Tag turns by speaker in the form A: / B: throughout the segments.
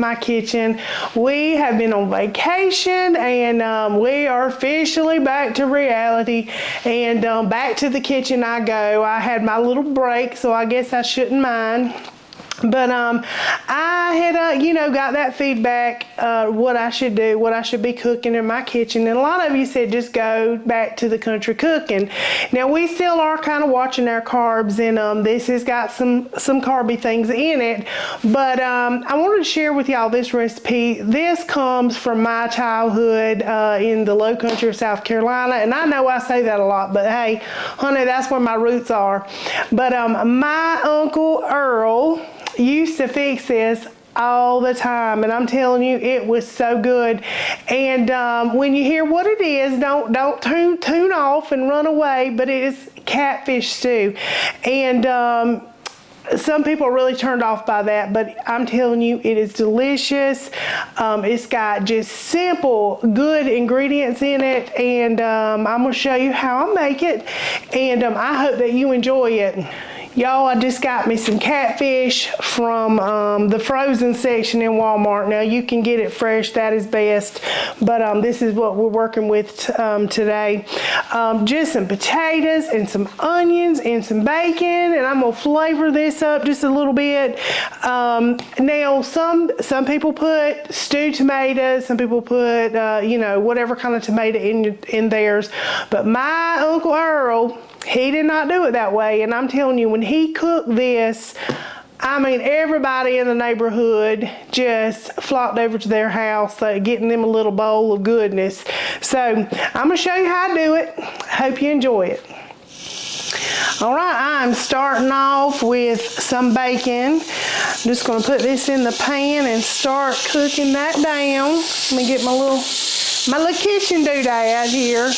A: my kitchen. We have been on vacation, and we are officially back to reality, and back to the kitchen I go. I had my little break, so I guess I shouldn't mind. But I had, you know, got that feedback, what I should do, what I should be cooking in my kitchen. And a lot of you said just go back to the country cooking. Now, we still are kind of watching our carbs, and this has got some carby things in it. But I wanted to share with y'all this recipe. This comes from my childhood in the low country of South Carolina. And I know I say that a lot, but hey, honey, that's where my roots are. But my Uncle Earl used to fix this all the time, and I'm telling you, it was so good. And when you hear what it is, don't tune off and run away, but it is catfish stew. And some people are really turned off by that, but I'm telling you, it is delicious. It's got just simple, good ingredients in it, and I'm gonna show you how I make it, and I hope that you enjoy it. Y'all, I just got me some catfish from the frozen section in Walmart. Now, you can get it fresh, that is best, but this is what we're working with today. Just some potatoes and some onions and some bacon, and I'm gonna flavor this up just a little bit. Now, some people put stewed tomatoes, some people put, you know, whatever kind of tomato in theirs, but my Uncle Earl, he did not do it that way, and I'm telling you, when he cooked this, I mean, everybody in the neighborhood just flocked over to their house, getting them a little bowl of goodness. So I'm gonna show you how to do it. Hope you enjoy it. All right, I'm starting off with some bacon. I'm just gonna put this in the pan and start cooking that down. Let me get my little kitchen doodad here.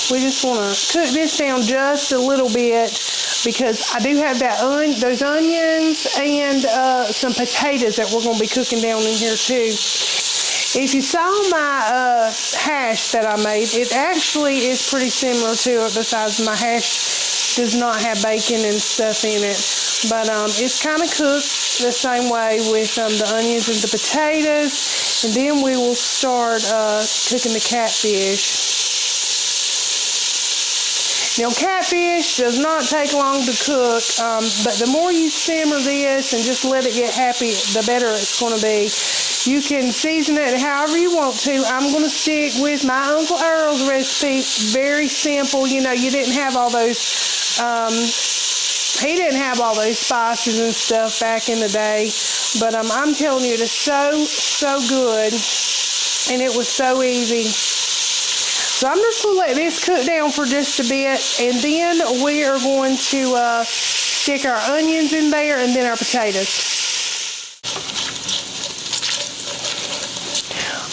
A: We just want to cook this down just a little bit because I do have those onions and some potatoes that we're going to be cooking down in here too. If you saw my hash that I made, it actually is pretty similar to it, besides my hash does not have bacon and stuff in it. But it's kind of cooked the same way with the onions and the potatoes. And then we will start cooking the catfish. Now, catfish does not take long to cook, but the more you simmer this and just let it get happy, the better it's going to be. You can season it however you want to. I'm going to stick with my Uncle Earl's recipe. Very simple. You know, you didn't have all those, he didn't have all those spices and stuff back in the day. But I'm telling you, it is so good, and it was so easy. So I'm just going to let this cook down for just a bit, and then we are going to stick our onions in there and then our potatoes.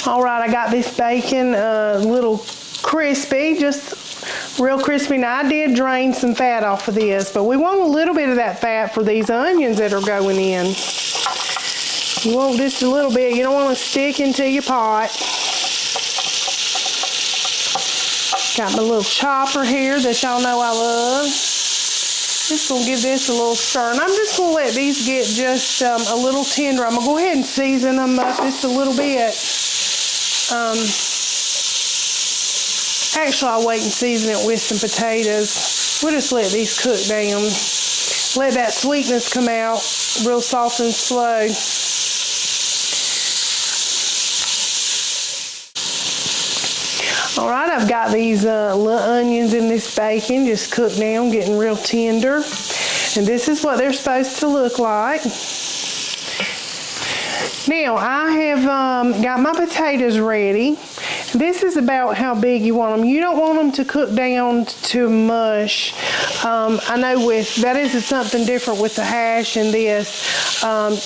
A: All right, I got this bacon a little crispy, just real crispy. Now, I did drain some fat off of this, but we want a little bit of that fat for these onions that are going in. You want just a little bit. You don't want to stick into your pot. Got my little chopper here that y'all know I love. Just gonna give this a little stir, and I'm just gonna let these get just a little tender. I'm gonna go ahead and season them up just a little bit. Actually, I'll wait and season it with some potatoes. We'll just let these cook down. Let that sweetness come out real soft and slow. All right, I've got these little onions in this bacon just cooked down, getting real tender. And this is what they're supposed to look like. Now, I have got my potatoes ready. This is about how big you want them. You don't want them to cook down to mush. I know that is something different with the hash and this.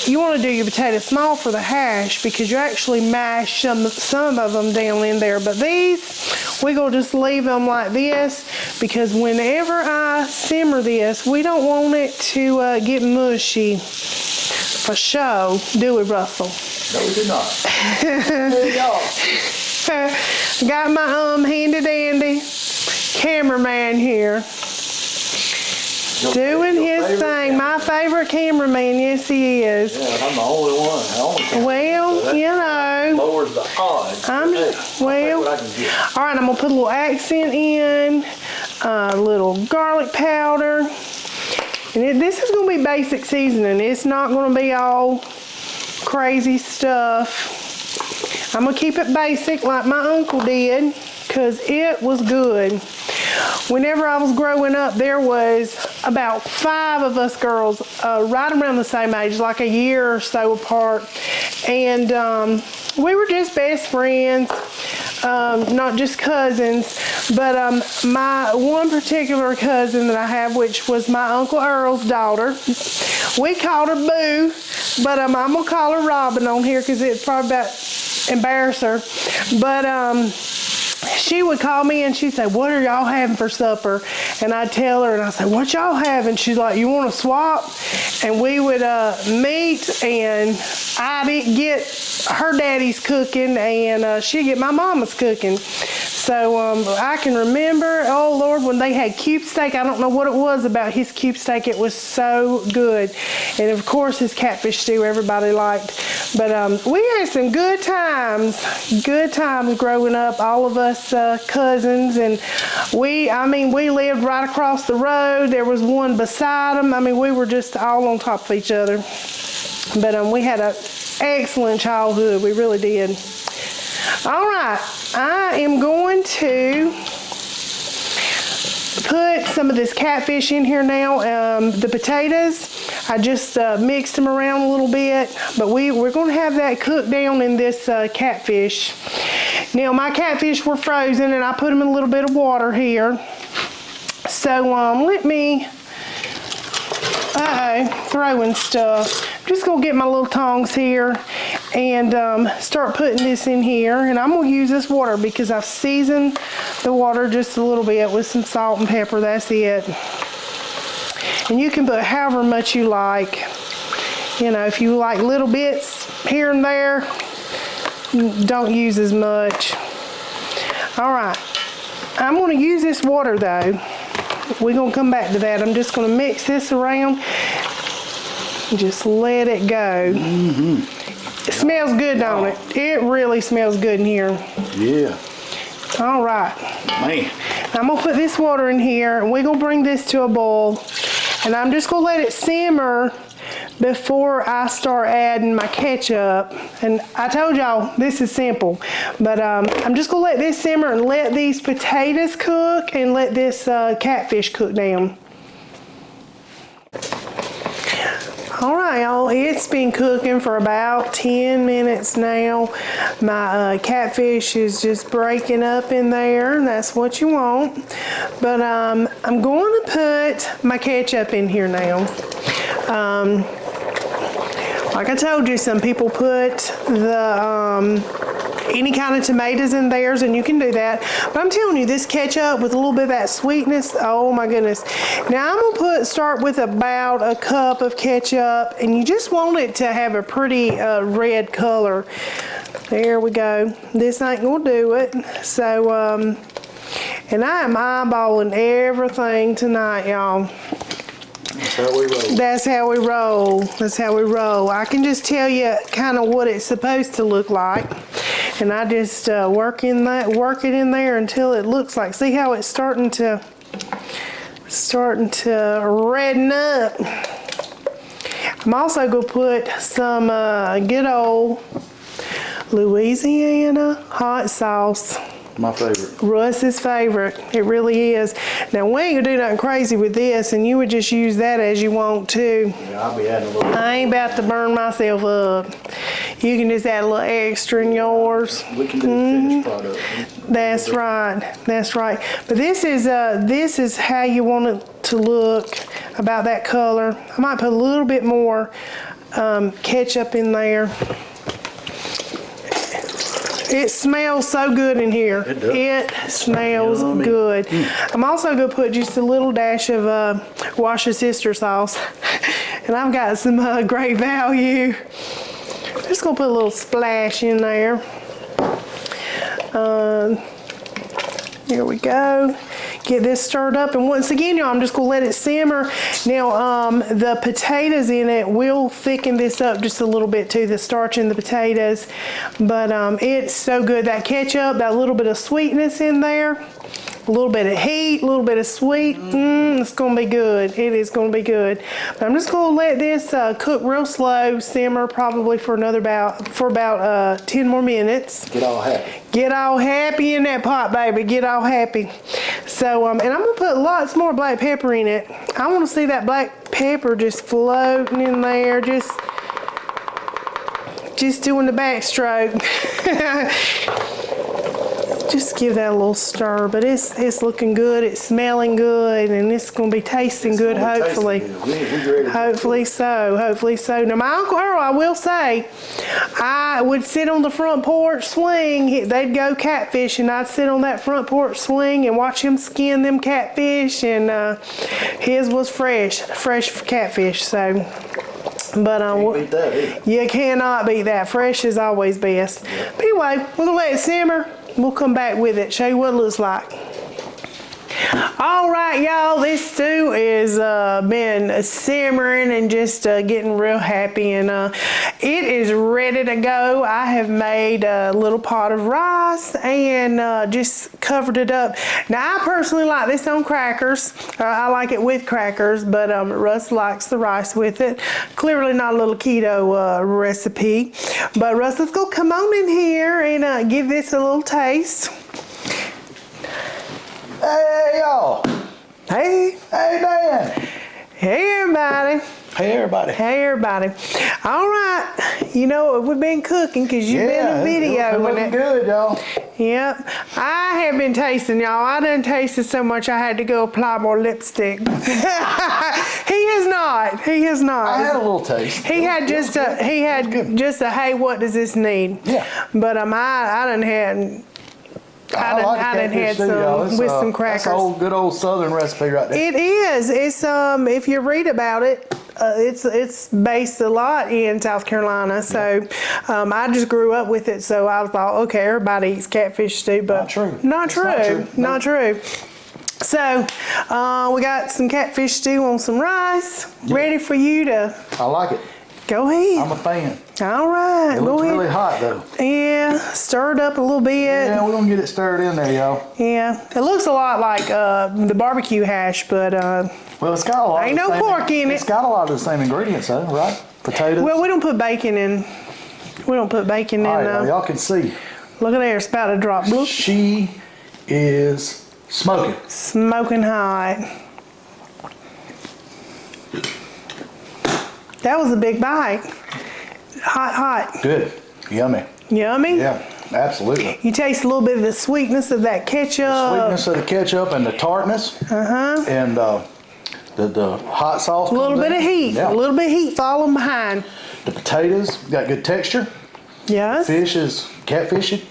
A: You want to do your potatoes small for the hash because you actually mash some of them down in there. But these, we're going to just leave them like this because whenever I simmer this, we don't want it to get mushy for show. Do we, Russell?
B: No, we do not. There you go.
A: Got my handy dandy cameraman here. Doing his thing. My favorite cameraman, yes he is.
B: Yeah, I'm the only one. The only cameraman.
A: Well,
B: So
A: you know.
B: lowers the odds. Hey, I'll take what I can get.
A: All right, I'm gonna put a little accent in, a little garlic powder. And this is gonna be basic seasoning. It's not gonna be all crazy stuff. I'm gonna keep it basic like my uncle did, because it was good. Whenever I was growing up, there was about 5 of us girls right around the same age, like a year or so apart. And we were just best friends, not just cousins. But my one particular cousin that I have, which was my Uncle Earl's daughter, we called her Boo, but I'm going to call her Robin on here because it's probably about embarrass her. But she would call me and she'd say, what are y'all having for supper? And I'd tell her and I'd say, what y'all having? She's like, you want to swap? And we would meet, and I'd get her daddy's cooking and she'd get my mama's cooking. So I can remember, oh Lord, when they had cube steak. I don't know what it was about his cube steak. It was so good. And of course his catfish stew everybody liked. But we had some good times growing up, all of us cousins. And we lived right across the road. There was one beside them. I mean, we were just all on top of each other. But we had an excellent childhood. We really did. All right, I am going to put some of this catfish in here now. The potatoes, I just mixed them around a little bit, but we're going to have that cooked down in this catfish. Now, my catfish were frozen, and I put them in a little bit of water here. So let me, throwing stuff. I'm just going to get my little tongs here and start putting this in here. And I'm going to use this water because I've seasoned the water just a little bit with some salt and pepper. That's it. And you can put however much you like. You know, if you like little bits here and there, don't use as much. All right. I'm going to use this water though. We're going to come back to that. I'm just going to mix this around and just let it go. It smells good, don't it? It really smells good in here.
B: Yeah.
A: All right.
B: Man.
A: I'm going to put this water in here, and we're going to bring this to a boil. And I'm just going to let it simmer before I start adding my ketchup. And I told y'all this is simple, but I'm just going to let this simmer and let these potatoes cook and let this catfish cook down. All right, y'all, it's been cooking for about 10 minutes now. My catfish is just breaking up in there, and that's what you want. But I'm going to put my ketchup in here now. Like I told you, some people put the any kind of tomatoes in theirs, and you can do that. But I'm telling you, this ketchup with a little bit of that sweetness, oh my goodness. Now I'm gonna start with about a cup of ketchup, and you just want it to have a pretty red color. There we go. This ain't gonna do it. So, and I am eyeballing everything tonight, y'all.
B: That's how we roll.
A: That's how we roll. That's how we roll. I can just tell you kind of what it's supposed to look like. And I just work it in there until it looks like, see how it's starting to redden up. I'm also going to put some good old Louisiana hot sauce.
B: My favorite.
A: Russ's favorite. It really is. Now, we ain't gonna do nothing crazy with this, and you would just use that as you want to.
B: Yeah, I'll be adding a little.
A: I ain't about to burn myself up. You can just add a little extra in yours.
B: We can do the finished product.
A: That's right. That's right. But this is how you want it to look, about that color. I might put a little bit more ketchup in there. It smells so good in here.
B: It does.
A: It smells good. I'm also going to put just a little dash of Worcestershire sauce. And I've got some Great Value. Just going to put a little splash in there. Here we go. get this stirred up. And once again, y'all, I'm just gonna let it simmer. Now, the potatoes in it will thicken this up just a little bit too, the starch in the potatoes. But it's so good. That ketchup, that little bit of sweetness in there, a little bit of heat, a little bit of sweet. It's gonna be good. It is gonna be good. But I'm just gonna let this cook real slow, simmer probably for about 10 more minutes.
B: Get all happy.
A: Get all happy in that pot, baby. Get all happy. So, and I'm gonna put lots more black pepper in it. I wanna see that black pepper just floating in there, just doing the backstroke. Just give that a little stir, but it's looking good, it's smelling good, and it's gonna be tasting good, hopefully. Hopefully so. Now my Uncle Earl, I will say, I would sit on the front porch swing. They'd go catfish, and I'd sit on that front porch swing and watch him skin them catfish, and his was fresh catfish. So, but
B: beat that,
A: you cannot beat that. Fresh is always best. But anyway, we're gonna let it simmer. We'll come back with it, show you what it looks like. All right, y'all, this stew is been simmering and just getting real happy, and it is ready to go. I have made a little pot of rice and just covered it up. Now, I personally like this on crackers. I like it with crackers, but Russ likes the rice with it. Clearly not a little keto recipe, but Russ, let's go come on in here and give this a little taste.
B: Hey, y'all.
A: Hey.
B: Hey, Dan.
A: Hey, everybody.
B: Hey, everybody.
A: Hey, everybody. All right. You know, we've been cooking because you've been videoing
B: looking
A: it.
B: good, y'all.
A: Yep. I have been tasting, y'all. I done tasted so much I had to go apply more lipstick. He has not. He has not.
B: I had a little taste.
A: He had just a, hey, what does this need?
B: Yeah.
A: But I done had... I done had some with some crackers.
B: That's an good old Southern recipe right there.
A: It is. It's if you read about it, it's based a lot in South Carolina. So I just grew up with it. So I thought, okay, everybody eats catfish stew, but not true. So we got some catfish stew on some rice, ready for you to.
B: I like it.
A: Go ahead.
B: I'm a fan.
A: All right.
B: It looks really hot though.
A: Yeah, stir it up a little bit.
B: Yeah, we're gonna get it stirred in there, y'all.
A: Yeah, it looks a lot like the barbecue hash, but
B: well, it's got a lot.
A: Ain't no pork in it.
B: It's got a lot of the same ingredients though, right? Potatoes.
A: Well, we don't put bacon in. We don't put bacon in.
B: All right, y'all can see.
A: Look at there, it's about to drop. Bloop.
B: She is smoking.
A: Smoking hot. That was a big bite. Hot.
B: Good. Yummy.
A: Yummy?
B: Yeah, absolutely.
A: You taste a little bit of the sweetness of that ketchup.
B: The sweetness of the ketchup and the tartness. And the hot sauce.
A: A little bit of heat.
B: Yeah.
A: A little bit of heat following behind.
B: The potatoes got good texture.
A: Yes.
B: Fish is catfishy.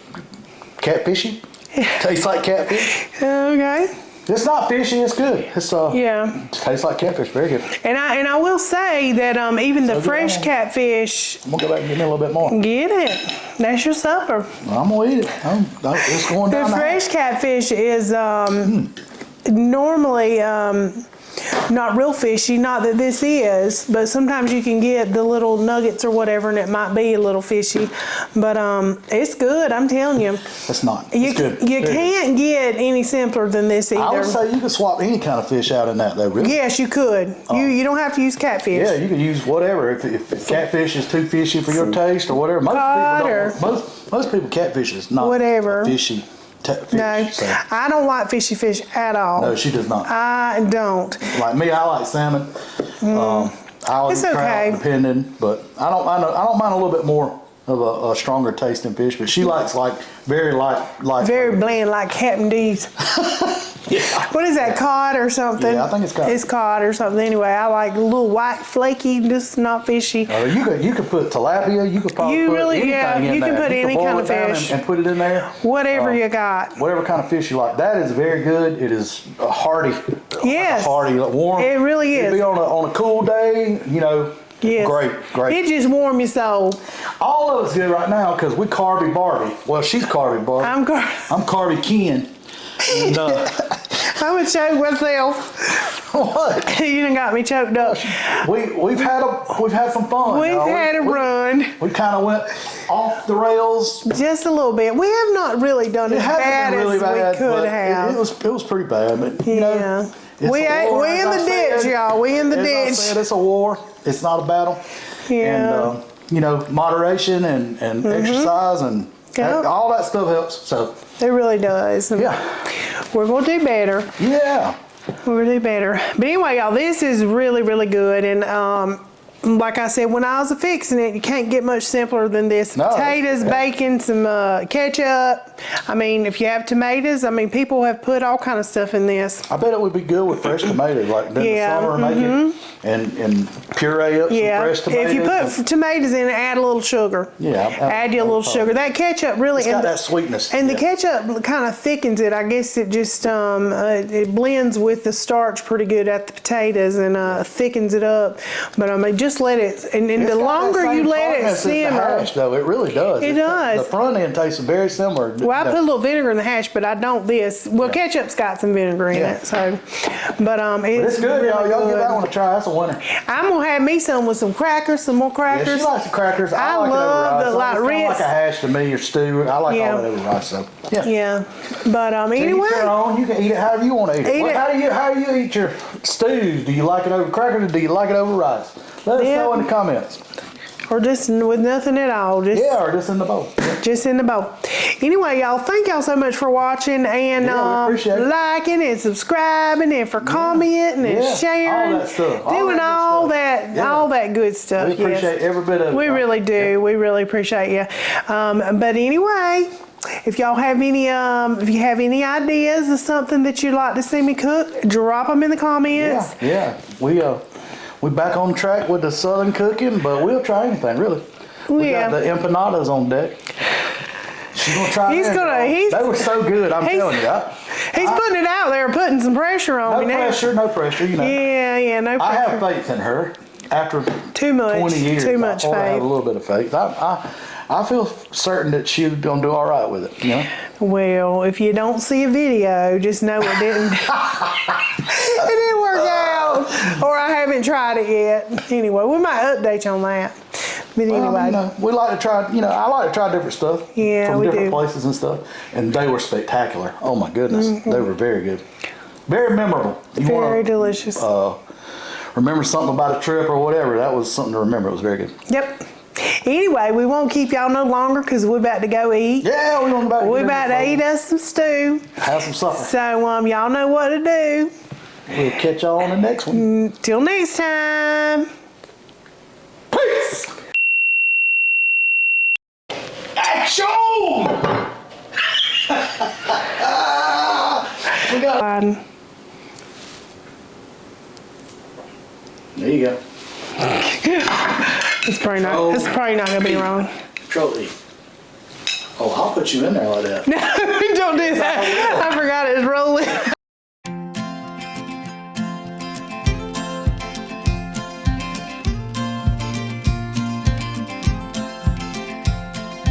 B: Tastes like catfish.
A: Okay.
B: It's not fishy, it's good. It's
A: yeah.
B: Tastes like catfish, very good.
A: And I will say that even the fresh catfish.
B: I'm gonna go back and get me a little bit more.
A: Get it. That's your supper.
B: I'm gonna eat it. It's going down.
A: The fresh catfish is normally not real fishy, not that this is, but sometimes you can get the little nuggets or whatever and it might be a little fishy, but it's good, I'm telling you.
B: It's not. It's good.
A: You can't get any simpler than this either.
B: I would say you could swap any kind of fish out in that though, really.
A: Yes, you could. You don't have to use catfish.
B: Yeah, you could use whatever. If catfish is too fishy for your taste or whatever. Most people catfish is not
A: whatever.
B: Fishy.
A: No,
B: so.
A: I don't like fishy fish at all.
B: No, she does not.
A: I don't.
B: Like me, I like salmon. I'll eat trout depending, but I don't mind a little bit more of a stronger tasting fish. But she likes very light.
A: Very bland, like Captain D's.
B: Yeah.
A: What is that, cod or something?
B: Yeah, I think it's cod.
A: It's cod or something. Anyway, I like a little white, flaky, just not fishy.
B: You could put tilapia. You could probably put anything in there.
A: You can put any kind of fish
B: and put it in there.
A: Whatever you got.
B: Whatever kind of fish you like. That is very good. It is hearty.
A: Yes.
B: Hearty, warm.
A: It really is.
B: It'd be on a cool day, you know.
A: Yes.
B: Great.
A: It just warm your soul.
B: All of us good right now because we carby Barbie. Well, she's carby Barbie.
A: I'm
B: carby Ken. And
A: I'm gonna choke myself.
B: What?
A: You done got me choked up.
B: We've had some fun.
A: We've had a run.
B: We kind of went off the rails.
A: Just a little bit. We have not really done as bad as we could have.
B: It was pretty bad, but you
A: Yeah.
B: know,
A: We in the ditch, y'all. We in the ditch.
B: I said, it's a war. It's not a battle.
A: Yeah.
B: And you know, moderation and exercise and all that stuff helps. So
A: it really does.
B: yeah,
A: We're gonna do better.
B: yeah.
A: We're gonna do better. But anyway, y'all, this is really, really good. And like I said, when I was fixing it, you can't get much simpler than this.
B: No,
A: Potatoes, bacon, some ketchup. I mean, if you have tomatoes, I mean, people have put all kind of stuff in this.
B: I bet it would be good with fresh tomatoes, like in the summer, make it and puree up some fresh tomatoes.
A: If you put tomatoes in it, add a little sugar.
B: Yeah,
A: add you a little sugar. That ketchup really
B: it's got that sweetness.
A: And the ketchup kind of thickens it. I guess it just it blends with the starch pretty good at the potatoes and thickens it up. But I mean, just let it. And the longer you let it simmer,
B: the hash, though, it really does.
A: It does.
B: The front end tastes very similar.
A: Well, I put a little vinegar in the hash, but I don't this. Well, ketchup's got some vinegar in it, so. But it's
B: good,
A: really
B: y'all. Y'all
A: good.
B: give that one a try. That's a winner.
A: I'm gonna have me some with some crackers, some more crackers.
B: Yeah, she likes the crackers. I like
A: love
B: it over rice.
A: the
B: It's kinda like a hash to me or stew. I like all that over rice. So yeah.
A: Yeah, but anyway.
B: Each your own. You can eat it however you want to eat it. How do you eat your stews? Do you like it over crackers or do you like it over rice? Let us know in the comments.
A: Or just with nothing at all. Just,
B: or just in the bowl.
A: Just in the bowl. Anyway, y'all, thank y'all so much for watching and liking and subscribing and for commenting and sharing.
B: All that stuff.
A: Doing all that good stuff.
B: We appreciate every bit of it.
A: We really do.
B: Yeah.
A: We really appreciate you. But anyway, if y'all have any, if you have any ideas of something that you'd like to see me cook, drop them in the comments.
B: Yeah. We back on track with the southern cooking, but we'll try anything really. We got the empanadas on deck. She's gonna try. They were so good. I'm telling you.
A: He's putting it out there, putting some pressure on me now.
B: No pressure. You know.
A: Yeah, no pressure.
B: I have faith in her. After 20 years,
A: too much faith.
B: I have a little bit of faith. I feel certain that she's gonna do all right with it. You know.
A: Well, if you don't see a video, just know it didn't. It didn't work out, or I haven't tried it yet. Anyway, we might update you on that. But anyway,
B: we like to try. You know, I like to try different stuff.
A: Yeah,
B: from
A: we
B: different
A: do.
B: places and stuff, and they were spectacular. Oh my goodness, they were very good, very memorable.
A: Very delicious.
B: Remember something about a trip or whatever? That was something to remember. It was very good.
A: Yep. Anyway, we won't keep y'all no longer because we're about to go eat.
B: Yeah, we're
A: about to eat us some stew.
B: Have some supper.
A: So y'all know what to do.
B: We'll catch y'all on the next one.
A: Till next time.
B: Peace. Action! We got. There you go.
A: It's probably not gonna be wrong.
B: Control E. Oh, I'll put you in there like that.
A: No, don't do that.